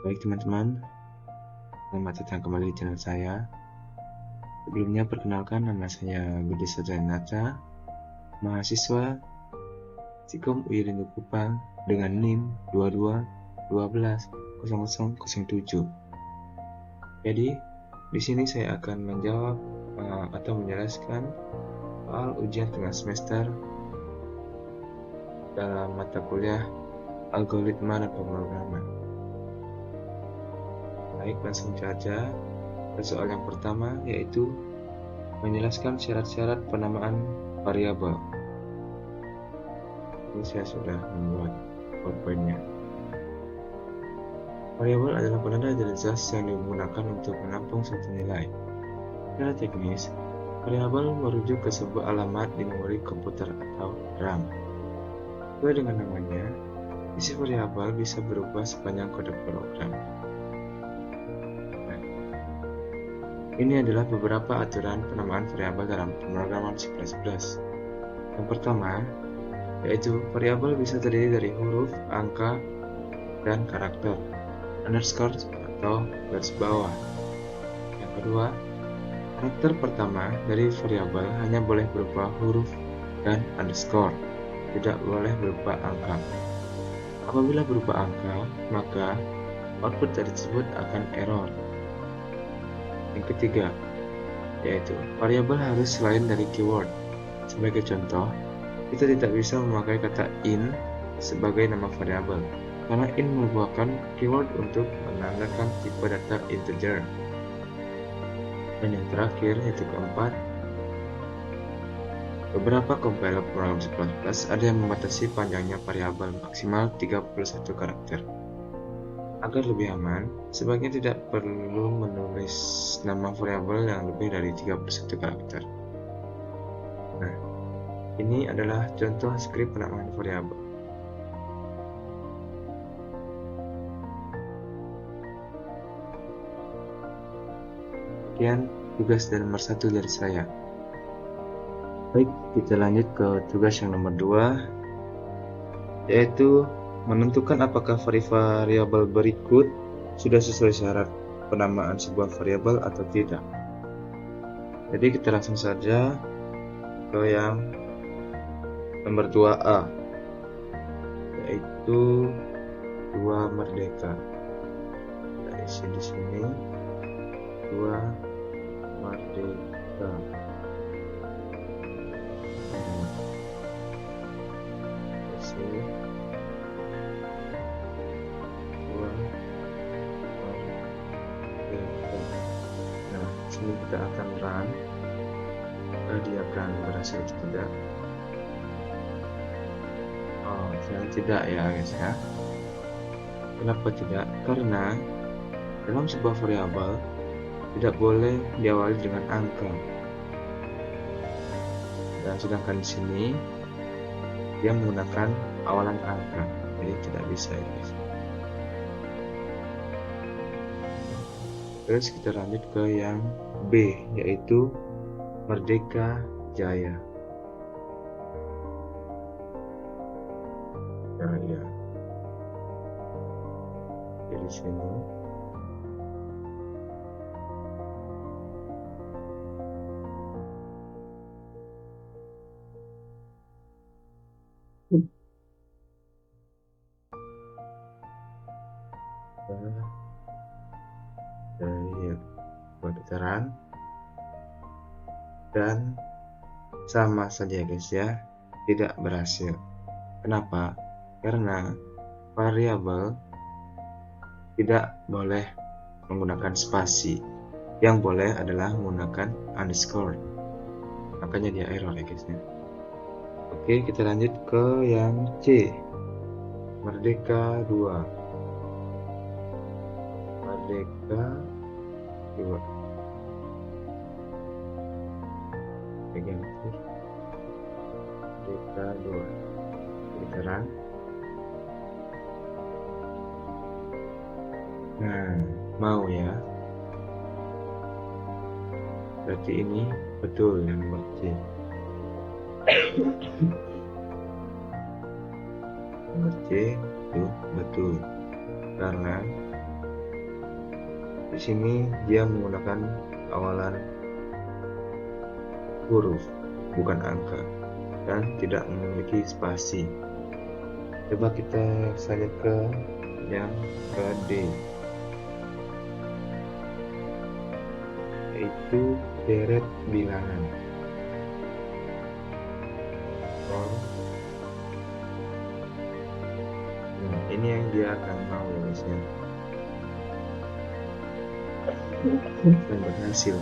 Baik teman-teman, selamat datang kembali di channel saya. Sebelumnya perkenalkan, nama saya Budi Satyanata, mahasiswa Sikom UIN Kupang dengan NIM 22120007. Jadi, di sini saya akan menjawab atau menjelaskan soal ujian tengah semester dalam mata kuliah algoritma dan pemrograman. Baik, langsung saja ke soal yang pertama, yaitu menjelaskan syarat-syarat penamaan variabel. Ini saya sudah membuat PowerPoint-nya. Variabel adalah penanda dari zat yang digunakan untuk menampung suatu nilai. Secara teknis, variabel merujuk ke sebuah alamat di memori komputer atau RAM. Sesuai dengan namanya, isi variabel bisa berubah sepanjang kode program. Ini adalah beberapa aturan penamaan variabel dalam pemrograman C++. Yang pertama, yaitu variabel bisa terdiri dari huruf, angka, dan karakter, underscore atau garis bawah. Yang kedua, karakter pertama dari variabel hanya boleh berupa huruf dan underscore, tidak boleh berupa angka. Apabila berupa angka, maka output dari tersebut akan error. Yang ketiga, yaitu variabel harus lain dari keyword. Sebagai contoh, kita tidak bisa memakai kata in sebagai nama variabel, karena in merupakan keyword untuk menandakan tipe data integer. Dan yang terakhir, yaitu keempat, beberapa compiler program C++ ada yang membatasi panjangnya variabel maksimal 31 karakter. Agar lebih aman, sebaiknya tidak perlu menulis nama variabel yang lebih dari 31 karakter. Nah, ini adalah contoh skrip penamaan variabel. Sekian tugas nomor 1 dari saya. Baik, kita lanjut ke tugas yang nomor 2, yaitu menentukan apakah variabel berikut sudah sesuai syarat penamaan sebuah variabel atau tidak. Jadi kita langsung saja ke yang nomor 2A, yaitu 2 merdeka. Kita isi di sini 2 merdeka. Isi 2 merdeka. Nah, sini kita akan run. Dia akan berhasil atau tidak? Oh, ternyata tidak ya guys ya. Kenapa tidak? Karena dalam sebuah variabel tidak boleh diawali dengan angka. Dan sedangkan di sini dia menggunakan awalan angka, jadi tidak bisa ya guys. Terus kita lanjut ke yang B, yaitu Merdeka Jaya. Jaya. Di sini Jaya Kedokteran, dan sama saja guys ya, tidak berhasil. Kenapa? Karena variabel tidak boleh menggunakan spasi, yang boleh adalah menggunakan underscore, makanya dia error ya guys ya. Oke, kita lanjut ke yang C, Merdeka 2. Merdeka 2 pegang Merdeka 2 literan. Nah, mau ya, berarti ini betul yang nomor C. Nomor C itu betul, karena Di sini dia menggunakan awalan huruf, bukan angka, dan tidak memiliki spasi. Coba kita salib ke yang ke D, yaitu deret bilangan. Nah, ini yang dia akan mau ya guys ya, dan berhasil.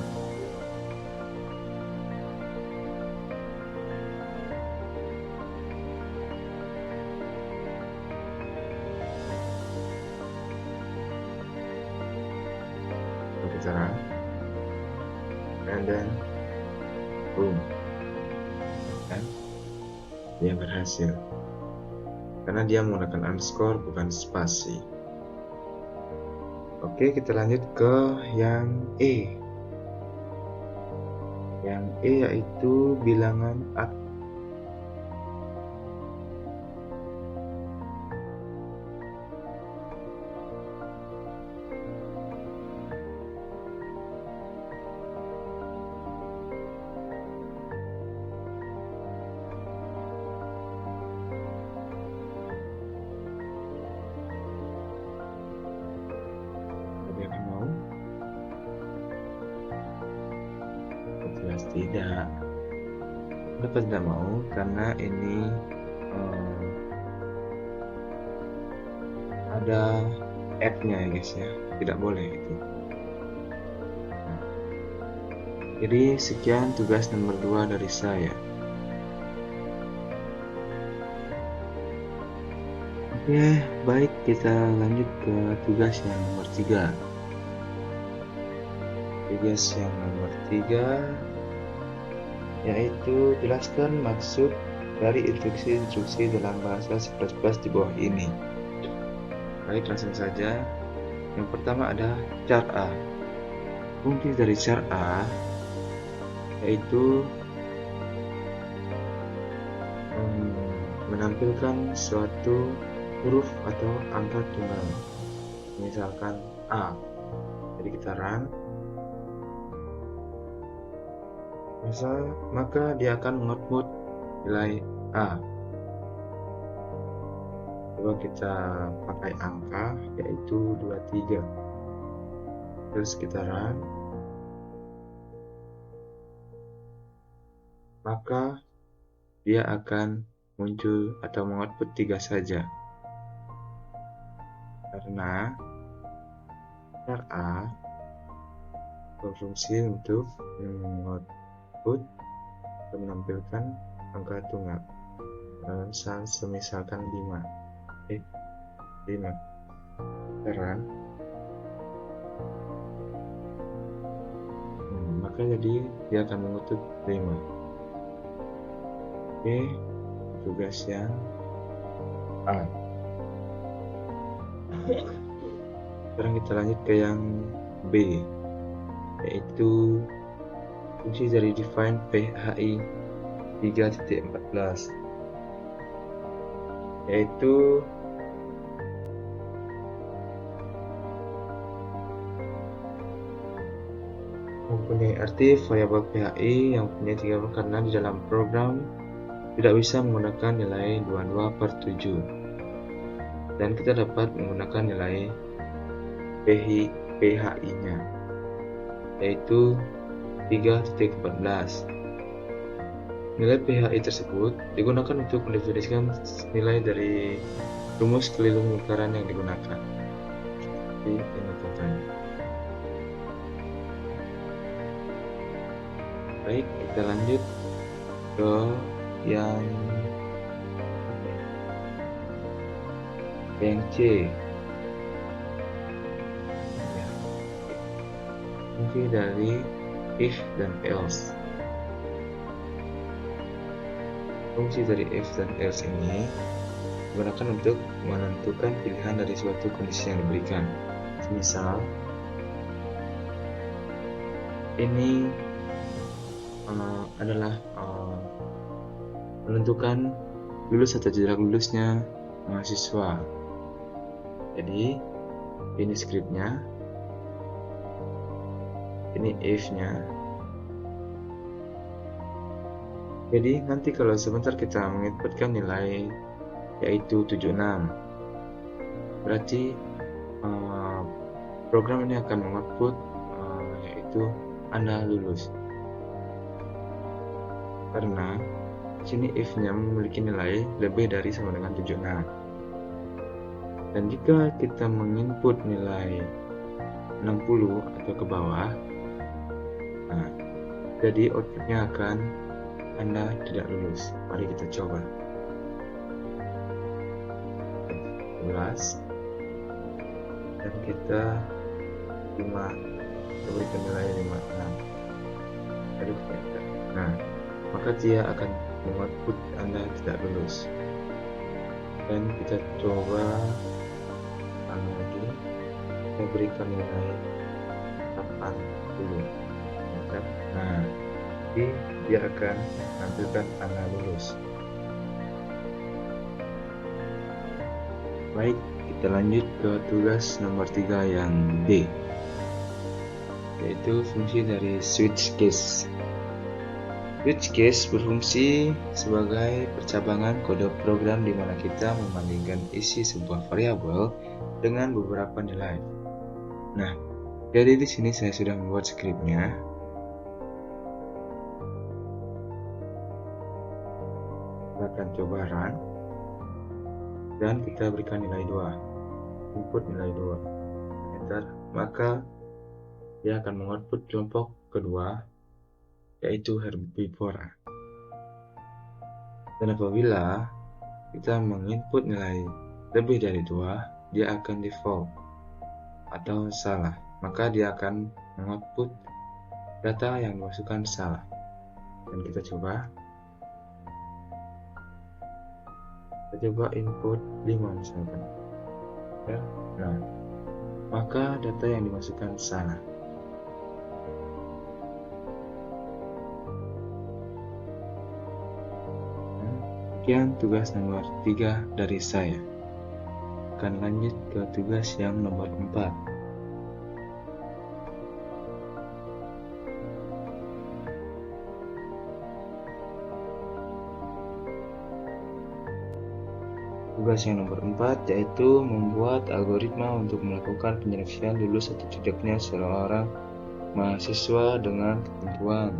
Pakai cara, and then boom, kan dia berhasil karena dia menggunakan underscore bukan spasi. Oke, kita lanjut ke yang E. Yang E yaitu bilangan at. Dia akan mau? Jelas tidak. Kenapa tidak mau? Karena ini ada F-nya ya guys ya, tidak boleh itu. Nah, jadi sekian tugas nomor 2 dari saya. Oke, baik, kita lanjut ke tugas yang nomor 3. Tugas yang nomor 3 yaitu jelaskan maksud dari instruksi-instruksi dalam bahasa C++ di bawah ini. Baik, langsung saja. Yang pertama ada char A. Fungsi dari char A yaitu menampilkan suatu huruf atau angka tunggal, misalkan A. Jadi kita run, maka dia akan mengoutput nilai A. Coba kita pakai angka yaitu 23, terus kita run, maka dia akan muncul atau mengoutput 3 saja, karena char A berfungsi untuk mengoutput atau menampilkan angka tunggal, semisalkan 5. Run, maka jadi dia akan mengutuk 5. Oke, tugas yang A. Sekarang kita lanjut ke yang B, yaitu fungsi dari define PHI 3.14, yaitu mempunyai arti variabel PHI yang punya 3 karena di dalam program tidak bisa menggunakan nilai 22/7, dan kita dapat menggunakan nilai PHI-nya yaitu 3.14. Nilai PHI tersebut digunakan untuk mendefinisikan nilai dari rumus keliling lingkaran yang digunakan. Jadi ini contohnya. Baik, kita lanjut ke yang C. Fungsi dari if dan else. Fungsi dari if dan else ini digunakan untuk menentukan pilihan dari suatu kondisi yang diberikan. Misal, ini adalah menentukan lulus atau tidak lulusnya mahasiswa. Jadi ini skripnya. ini if-nya. Jadi nanti kalau sebentar kita menginputkan nilai yaitu 76, berarti program ini akan mengoutput yaitu Anda lulus. Karena sini if-nya memiliki nilai lebih dari sama dengan 76. Dan jika kita menginput nilai 60 atau ke bawah, jadi outputnya akan Anda tidak lulus. Mari kita coba. 11 dan kita berikan nilai 56. Lalu kita, maka dia akan mengoutput Anda tidak lulus. Dan kita coba lagi, kita berikan nilai 80. Jadi dia akan menampilkan Anda lulus. Baik, kita lanjut ke tugas nomor 3 yang D, yaitu fungsi dari switch case. Switch case berfungsi sebagai percabangan kode program di mana kita membandingkan isi sebuah variabel dengan beberapa nilai. Nah, jadi di sini saya sudah membuat skripnya. Kita akan coba run dan kita berikan nilai 2, input nilai 2, enter, maka dia akan mengoutput kelompok kedua yaitu herbivora. Dan apabila kita menginput nilai lebih dari 2, dia akan default atau salah, maka dia akan mengoutput data yang dimasukkan salah. Dan kita coba input 5 misalkan. Nah, maka data yang dimasukkan salah. Sekian tugas nomor 3 dari saya. Akan lanjut ke tugas yang nomor 4. Tugas yang nomor 4 yaitu membuat algoritma untuk melakukan penyeleksian lulus atau tidaknya seorang mahasiswa dengan ketentuan.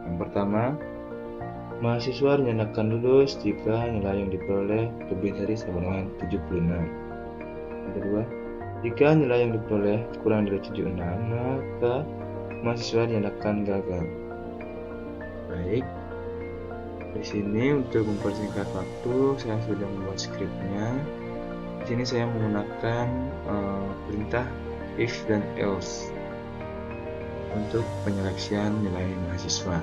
Yang pertama, mahasiswa dinyatakan lulus jika nilai yang diperoleh lebih dari sama dengan 76. Yang kedua, jika nilai yang diperoleh kurang dari 76, maka mahasiswa dinyatakan gagal. Baik. Di sini untuk mempersingkat waktu, saya sudah membuat skripnya. Di sini saya menggunakan perintah if dan else untuk penyeleksian nilai mahasiswa.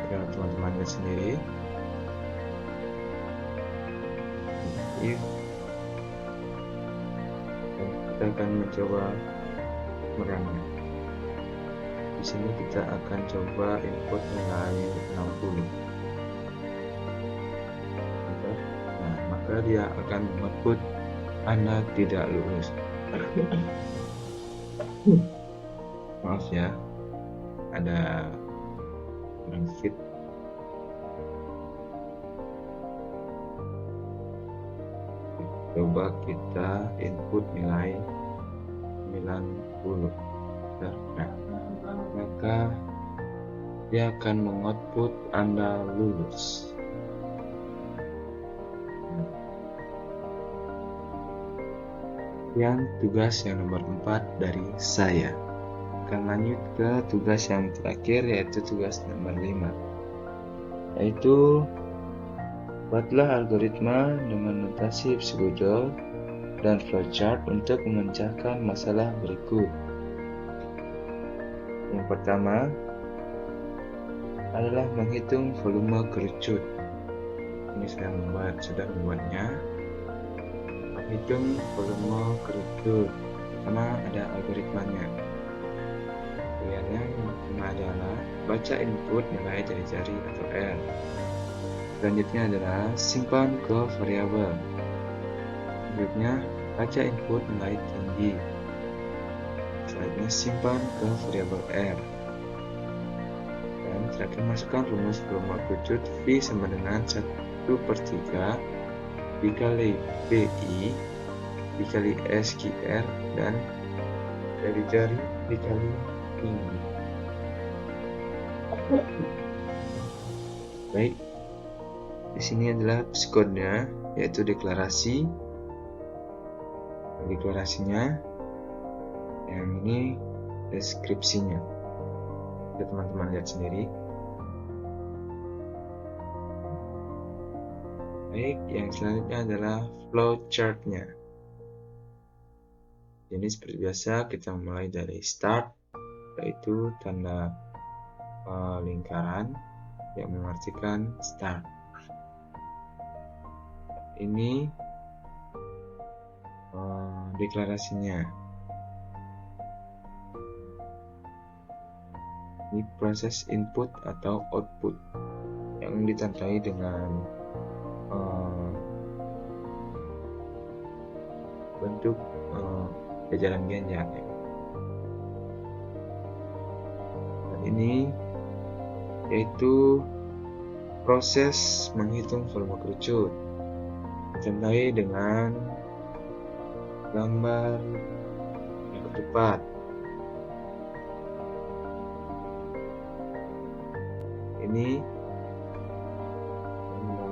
Ya, teman-teman lihat sendiri. If, dan kita akan mencoba merangnya. Di sini kita akan coba input nilai 60. Nah, maka dia akan mengoutput Anda tidak lulus. Maaf ya, ada sedikit. Coba kita input nilai 90. Nah, maka dia akan mengoutput Anda lulus. Yang tugas yang nomor 4 dari saya. Akan lanjut ke tugas yang terakhir, yaitu tugas nomor 5, yaitu buatlah algoritma dengan notasi pseudo dan flowchart untuk memecahkan masalah berikut. Yang pertama adalah menghitung volume kerucut. Ini saya sudah membuatnya. Menghitung volume kerucut. Pertama ada algoritmanya. Pilihannya yang pertama adalah baca input nilai jari-jari atau R. Selanjutnya adalah simpan ke variabel. Selanjutnya baca input nilai tinggi. selanjutnya simpan ke variabel R. Dan terakhir masukkan rumus formula kerucut V sama dengan 1/3 dikali BI dikali SQR dan dari jari dikali tinggi. Baik, di sini adalah psikotnya, yaitu deklarasinya. Yang ini deskripsinya. Bisa teman-teman lihat sendiri. Baik, yang selanjutnya adalah flowchart-nya. Jadi seperti biasa kita mulai dari start, yaitu tanda lingkaran yang mengartikan start. Ini deklarasinya. Ini proses input atau output yang ditandai dengan bentuk jajaran ganjil. Dan ini yaitu proses menghitung volume kerucut ditandai dengan gambar yang tepat. Ini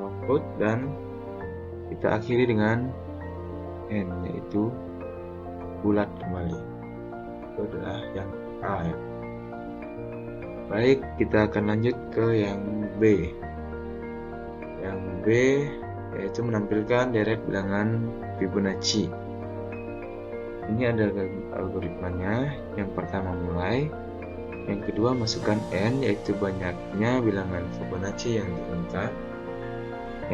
output dan kita akhiri dengan N, yaitu bulat kembali. Itu adalah yang A ya. Baik, kita akan lanjut ke yang B. Yang B yaitu menampilkan deret bilangan Fibonacci. Ini ada algoritmanya. Yang pertama mulai, yang kedua masukkan N, yaitu banyaknya bilangan Fibonacci yang diminta.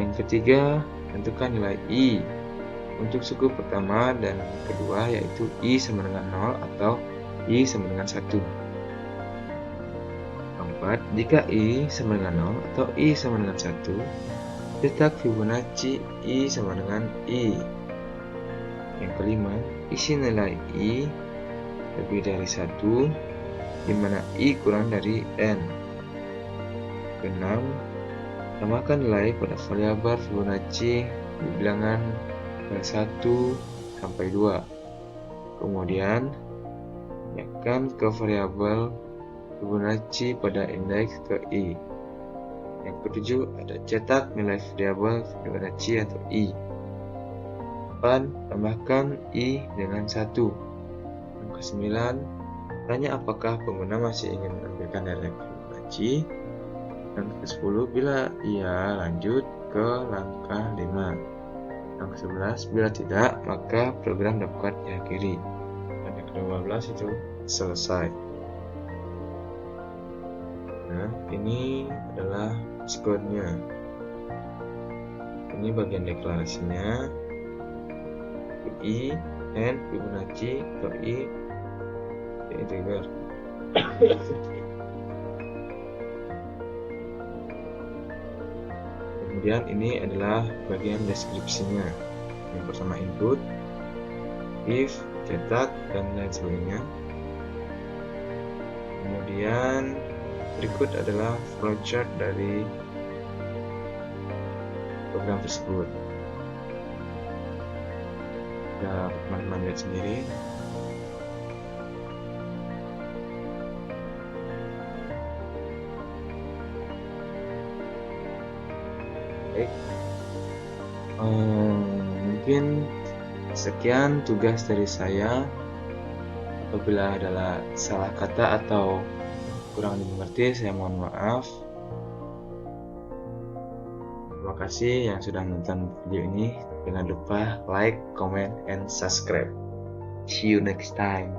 Yang ketiga, tentukan nilai I untuk suku pertama dan kedua, yaitu I sama dengan 0 atau I sama dengan 1. Keempat, jika I sama dengan 0 atau I sama dengan 1, cetak Fibonacci I sama dengan I. Yang kelima, isi nilai I lebih dari 1, di mana I kurang dari N. Keenam, tambahkan nilai pada variabel Fibonacci di bilangan dari 1 sampai 2. Kemudian, tanyakan ke variabel Fibonacci pada indeks ke I. Yang ketujuh, ada cetak nilai variabel Fibonacci atau I. 8. Tambahkan I dengan 1. Yang ke-9, tanya apakah pengguna masih ingin menampilkan deret Fibonacci. Yang ke-10, bila iya, lanjut ke langkah 5. Yang ke-11, bila tidak, maka program dapat diakhiri. Dan yang ke-12 itu selesai. Nah, ini adalah skornya. Ini bagian deklarasinya. I, N, Fibonacci, atau I, integer. Kemudian ini adalah bagian deskripsinya. Yang pertama input, if, cetak, dan lain sebagainya. Kemudian berikut adalah flowchart dari program tersebut. Bisa teman-teman lihat sendiri. Baik, mungkin sekian tugas dari saya. Apabila adalah salah kata atau kurang dimengerti, saya mohon maaf. Terima kasih yang sudah menonton video ini. Jangan lupa like, comment, and subscribe. See you next time.